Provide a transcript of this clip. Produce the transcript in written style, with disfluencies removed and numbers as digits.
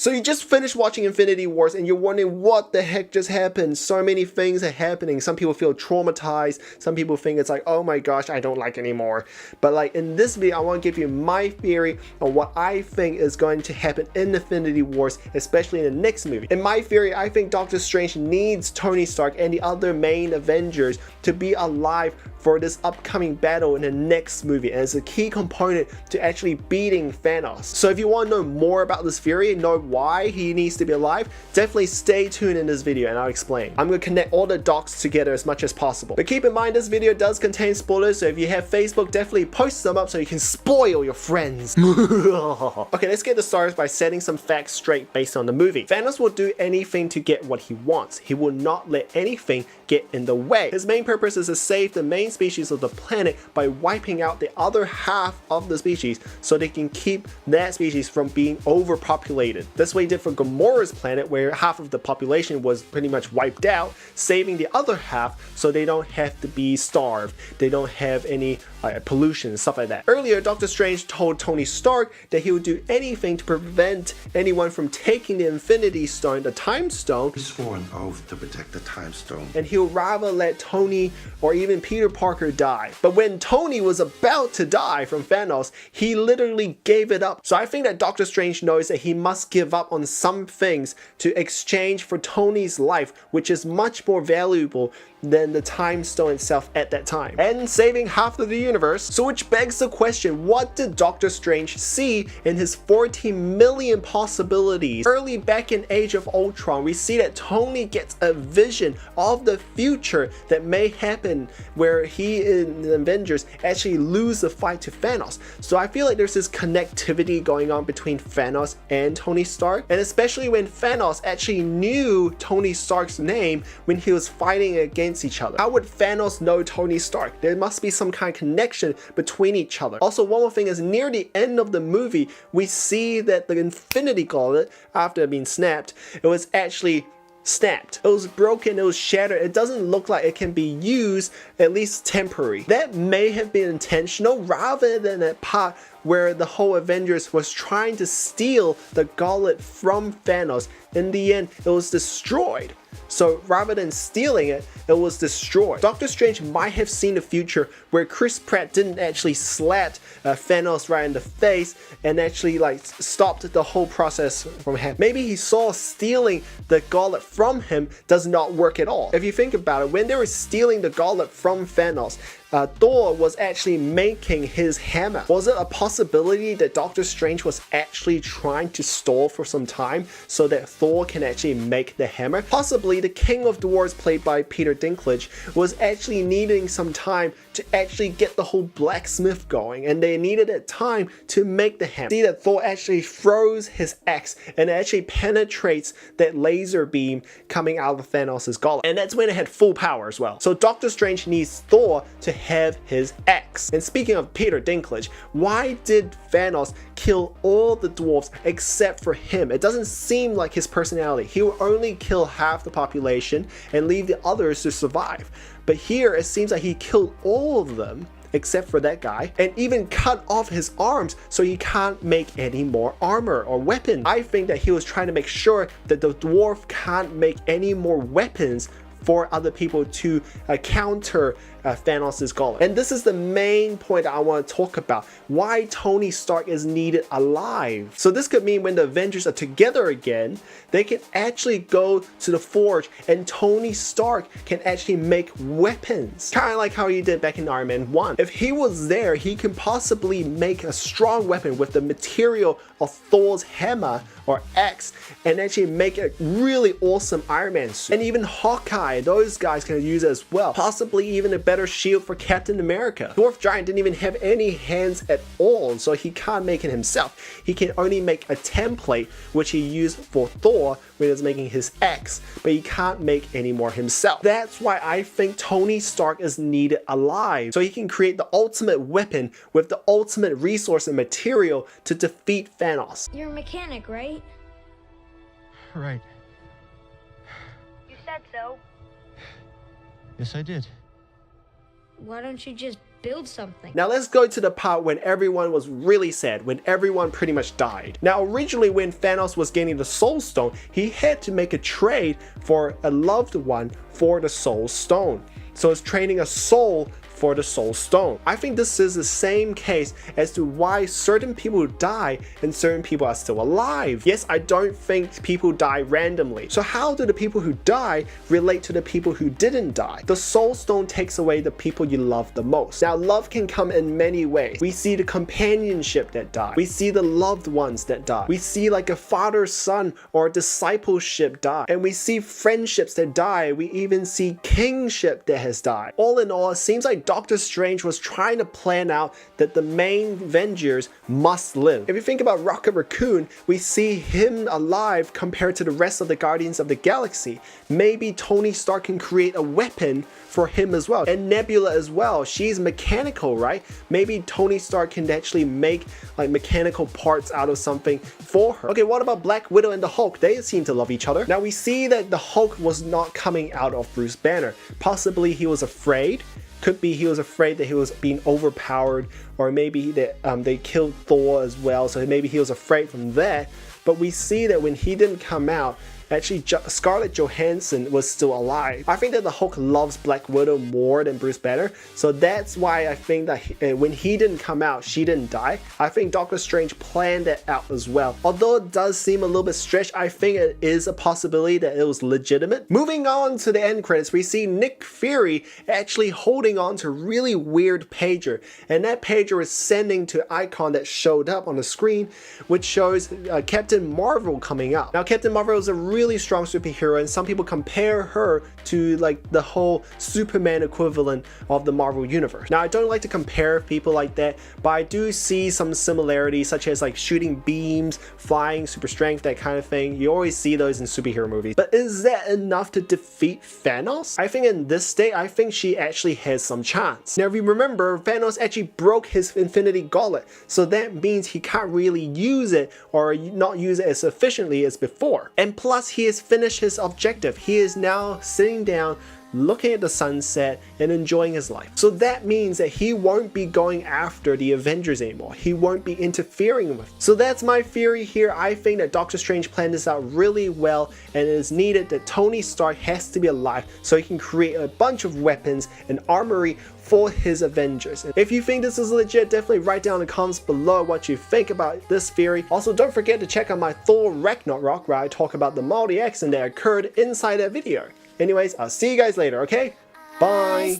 So you just finished watching Infinity Wars and you're wondering what the heck just happened. So many things are happening. Some people feel traumatized. Some people think it's like, oh my gosh, I don't like anymore. But like in this video, I want to give you my theory on what I think is going to happen in Infinity Wars, especially in the next movie. In my theory, I think Doctor Strange needs Tony Stark and the other main Avengers to be alive for this upcoming battle in the next movie, and it's a key component to actually beating Thanos. So if you want to know more about this theory and know why he needs to be alive, definitely stay tuned in this video and I'll explain. I'm going to connect all the dots together as much as possible. But keep in mind this video does contain spoilers, so if you have Facebook, definitely post them up so you can spoil your friends. Okay, let's get started by setting some facts straight based on the movie. Thanos will do anything to get what he wants. He will not let anything get in the way. His main purpose is to save the main species of the planet by wiping out the other half of the species so they can keep that species from being overpopulated. That's what he did for Gamora's planet, where half of the population was pretty much wiped out, saving the other half so they don't have to be starved. They don't have any pollution and stuff like that. Earlier, Doctor Strange told Tony Stark that he would do anything to prevent anyone from taking the Infinity Stone, the Time Stone. He swore an oath to protect the Time Stone. And he'll rather let Tony or even Peter Parker die. But when Tony was about to die from Thanos, he literally gave it up. So I think that Doctor Strange knows that he must give up on some things to exchange for Tony's life, which is much more valuable than the Time Stone itself at that time, and saving half of the universe. So which begs the question, what did Doctor Strange see in his 14 million possibilities? Early back in Age of Ultron, we see that Tony gets a vision of the future that may happen where he and the Avengers actually lose the fight to Thanos. So I feel like there's this connectivity going on between Thanos and Tony Stark, and especially when Thanos actually knew Tony Stark's name when he was fighting against each other. How would Thanos know Tony Stark? There must be some kind of connection between each other. Also, one more thing is, near the end of the movie, we see that the Infinity Gauntlet, after being snapped, it was actually snapped. It was broken, it was shattered. It doesn't look like it can be used, at least temporary. That may have been intentional, rather than that part where the whole Avengers was trying to steal the gauntlet from Thanos. In the end, it was destroyed. So rather than stealing it, it was destroyed. Doctor Strange might have seen the future where Chris Pratt didn't actually slap Thanos right in the face and actually like stopped the whole process from happening. Maybe he saw stealing the gauntlet from him does not work at all. If you think about it, when they were stealing the gauntlet from Thanos, Thor was actually making his hammer. Was it a possibility that Doctor Strange was actually trying to stall for some time so that Thor can actually make the hammer? Possibly the King of Dwarves, played by Peter Dinklage, was actually needing some time to actually get the whole blacksmith going, and they needed that time to make the hammer. See that Thor actually throws his axe and it actually penetrates that laser beam coming out of Thanos' gauntlet, and that's when it had full power as well. So Doctor Strange needs Thor to have his axe. And speaking of Peter Dinklage, why did Thanos kill all the dwarves except for him? It doesn't seem like his personality. He will only kill half the population and leave the others to survive. But here it seems like he killed all of them except for that guy, and even cut off his arms so he can't make any more armor or weapons. I think that he was trying to make sure that the dwarf can't make any more weapons for other people to counter Thanos' gauntlet. And this is the main point that I want to talk about, why Tony Stark is needed alive. So this could mean when the Avengers are together again, they can actually go to the forge and Tony Stark can actually make weapons. Kind of like how he did back in Iron Man 1. If he was there, he can possibly make a strong weapon with the material of Thor's hammer or axe and actually make a really awesome Iron Man suit. And even Hawkeye, those guys can use it as well. Possibly even a better shield for Captain America. Dwarf Giant didn't even have any hands at all, so he can't make it himself. He can only make a template which he used for Thor when he was making his axe, but he can't make any more himself. That's why I think Tony Stark is needed alive, so he can create the ultimate weapon with the ultimate resource and material to defeat Thanos. You're a mechanic, right? Right. You said so. Yes, I did. Why don't you just build something. Now let's go to the part when everyone was really sad, when everyone pretty much died. Now originally when Thanos was getting the Soul Stone, he had to make a trade for a loved one for the Soul Stone. So it's trading a soul for the Soul Stone. I think this is the same case as to why certain people die and certain people are still alive. Yes, I don't think people die randomly. So how do the people who die relate to the people who didn't die? The Soul Stone takes away the people you love the most. Now love can come in many ways. We see the companionship that die. We see the loved ones that die. We see like a father-son or discipleship die. And we see friendships that die. We even see kingship that has died. All in all, it seems like Doctor Strange was trying to plan out that the main Avengers must live. If you think about Rocket Raccoon, we see him alive compared to the rest of the Guardians of the Galaxy. Maybe Tony Stark can create a weapon for him as well. And Nebula as well. She's mechanical, right? Maybe Tony Stark can actually make like mechanical parts out of something for her. Okay, what about Black Widow and the Hulk? They seem to love each other. Now we see that the Hulk was not coming out of Bruce Banner. Possibly he was afraid. Could be he was afraid that he was being overpowered, or maybe that they killed Thor as well, so maybe he was afraid from that. But we see that when he didn't come out, actually Scarlett Johansson was still alive. I think that the Hulk loves Black Widow more than Bruce Banner, so that's why I think that when he didn't come out, she didn't die. I think Doctor Strange planned that out as well. Although it does seem a little bit stretched, I think it is a possibility that it was legitimate. Moving on to the end credits, we see Nick Fury actually holding on to a really weird pager, and that pager is sending to an icon that showed up on the screen, which shows Captain Marvel coming out. Now Captain Marvel is a really strong superhero, and some people compare her to like the whole Superman equivalent of the Marvel universe. Now I don't like to compare people like that, but I do see some similarities, such as like shooting beams, flying, super strength, that kind of thing. You always see those in superhero movies. But is that enough to defeat Thanos? I think in this state, I think she actually has some chance. Now if you remember, Thanos actually broke his Infinity Gauntlet, so that means he can't really use it, or not use it as efficiently as before. And plus he has finished his objective. He is now sitting down, looking at the sunset and enjoying his life. So that means that he won't be going after the Avengers anymore. He won't be interfering with. So that's my theory here. I think that Doctor Strange planned this out really well, and it is needed that Tony Stark has to be alive so he can create a bunch of weapons and armory for his Avengers. If you think this is legit, definitely write down in the comments below what you think about this theory. Also, don't forget to check out my Thor Ragnarok, where I talk about the multi-accident that occurred inside that video. Anyways, I'll see you guys later, okay? Bye!